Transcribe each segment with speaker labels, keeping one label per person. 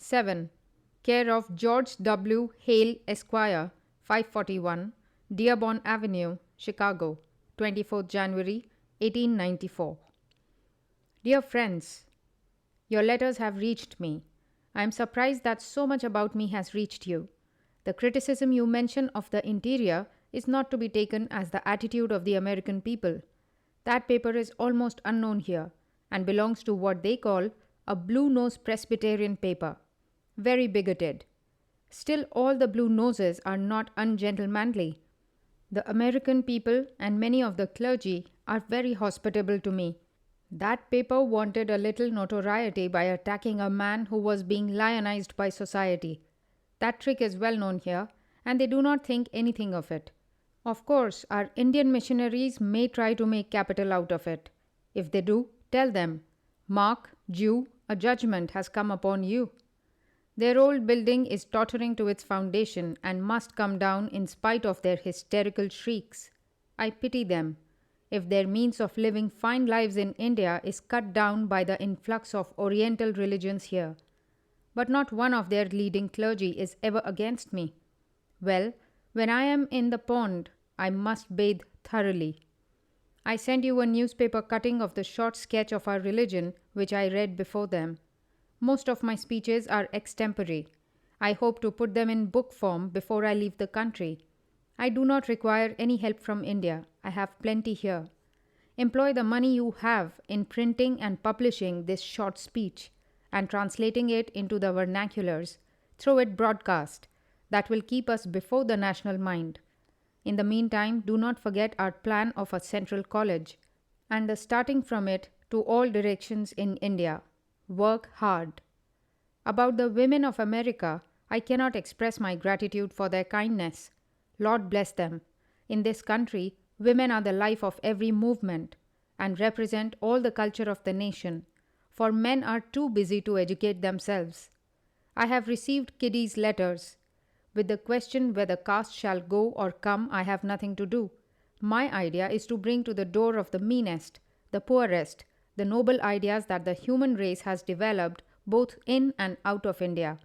Speaker 1: 7. Care of George W. Hale, Esquire, 541, Dearborn Avenue, Chicago, 24th January 1894. Dear friends, your letters have reached me. I am surprised that so much about me has reached you. The criticism you mention of the interior is not to be taken as the attitude of the American people. That paper is almost unknown here and belongs to what they call a blue-nosed Presbyterian paper. Very bigoted. Still, all the blue noses are not ungentlemanly. The American people and many of the clergy are very hospitable to me. That paper wanted a little notoriety by attacking a man who was being lionized by society. That trick is well known here, and they do not think anything of it. Of course, our Indian missionaries may try to make capital out of it. If they do, tell them, "Mark, Jew, a judgment has come upon you." Their old building is tottering to its foundation and must come down in spite of their hysterical shrieks. I pity them. If their means of living fine lives in India is cut down by the influx of Oriental religions here. But not one of their leading clergy is ever against me. Well, when I am in the pond, I must bathe thoroughly. I send you a newspaper cutting of the short sketch of our religion which I read before them. Most of my speeches are extempore. I hope to put them in book form before I leave the country. I do not require any help from India. I have plenty here. Employ the money you have in printing and publishing this short speech and translating it into the vernaculars. Throw it broadcast. That will keep us before the national mind. In the meantime, do not forget our plan of a central college and the starting from it to all directions in India. Work hard. About the women of America, I cannot express my gratitude for their kindness. Lord bless them. In this country, women are the life of every movement and represent all the culture of the nation, for men are too busy to educate themselves. I have received kiddies' letters. With the question whether caste shall go or come, I have nothing to do. My idea is to bring to the door of the meanest, the poorest, the noble ideas that the human race has developed both in and out of India,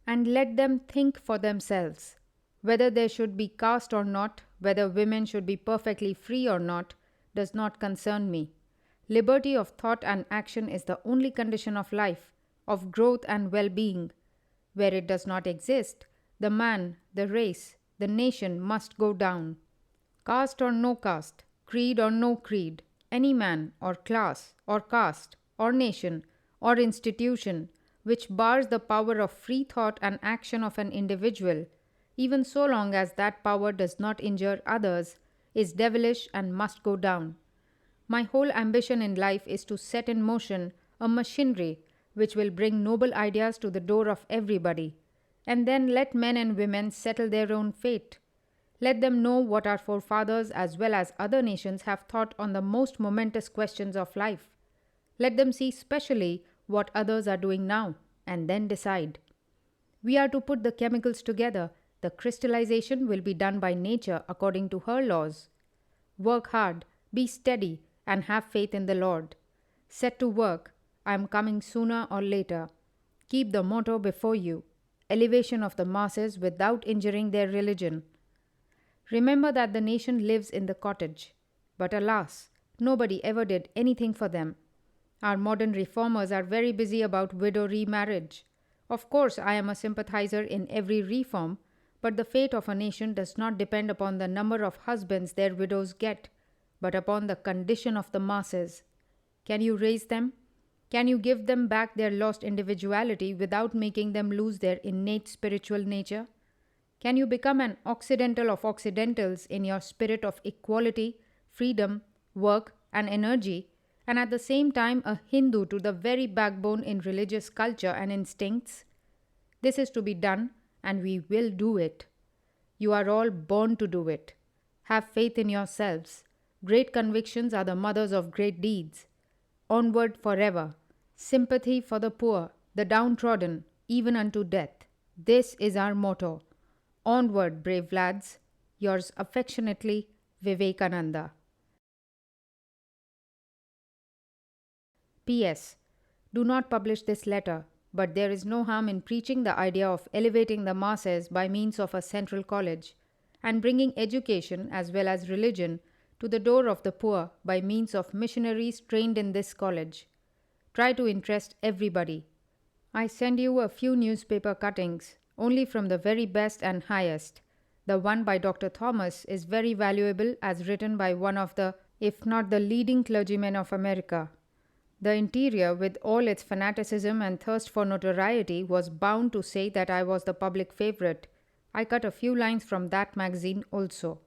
Speaker 1: and let them think for themselves. Whether there should be caste or not, whether women should be perfectly free or not, does not concern me. Liberty of thought and action is the only condition of life, of growth and well-being. Where it does not exist, the man, the race, the nation must go down. Caste or no caste, creed or no creed, any man or class or caste or nation or institution which bars the power of free thought and action of an individual, even so long as that power does not injure others, is devilish and must go down. My whole ambition in life is to set in motion a machinery which will bring noble ideas to the door of everybody, and then let men and women settle their own fate. Let them know what our forefathers as well as other nations have thought on the most momentous questions of life. Let them see specially what others are doing now, and then decide. We are to put the chemicals together. The crystallization will be done by nature according to her laws. Work hard, be steady, and have faith in the Lord. Set to work. I am coming sooner or later. Keep the motto before you, elevation of the masses without injuring their religion. Remember that the nation lives in the cottage. But alas, nobody ever did anything for them. Our modern reformers are very busy about widow remarriage. Of course, I am a sympathizer in every reform, but the fate of a nation does not depend upon the number of husbands their widows get, but upon the condition of the masses. Can you raise them? Can you give them back their lost individuality without making them lose their innate spiritual nature? Can you become an Occidental of Occidentals in your spirit of equality, freedom, work, and energy, and at the same time a Hindu to the very backbone in religious culture and instincts? This is to be done, and we will do it. You are all born to do it. Have faith in yourselves. Great convictions are the mothers of great deeds. Onward forever. Sympathy for the poor, the downtrodden, even unto death. This is our motto. Onward, brave lads. Yours affectionately, Vivekananda. P.S. Do not publish this letter. but there is no harm in preaching the idea of elevating the masses by means of a central college, and bringing education as well as religion to the door of the poor by means of missionaries trained in this college. Try to interest everybody. I send you a few newspaper cuttings, only from the very best and highest. The one by Dr. Thomas is very valuable as written by one of the, if not the leading clergymen of America. The interior, with all its fanaticism and thirst for notoriety, was bound to say that I was the public favorite. I cut a few lines from that magazine also.